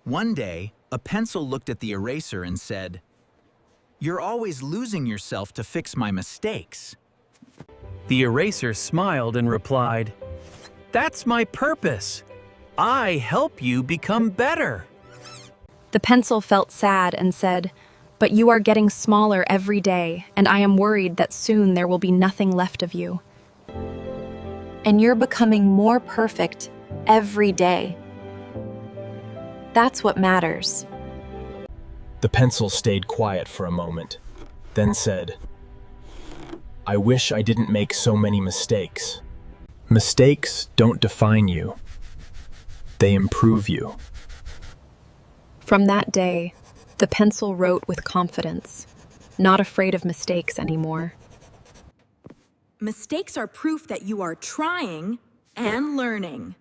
One day, a pencil looked at the eraser and said, "You're always losing yourself to fix my mistakes." The eraser smiled and replied, "That's my purpose. I help you become better." The pencil felt sad and said, "But you are getting smaller every day, and I am worried that soon there will be nothing left of you." And you're becoming more perfect every day. That's what matters. The pencil stayed quiet for a moment, then said, "I wish I didn't make so many mistakes. Mistakes don't define you. They improve you." From that day, the pencil wrote with confidence, not afraid of mistakes anymore. Mistakes are proof that you are trying and learning.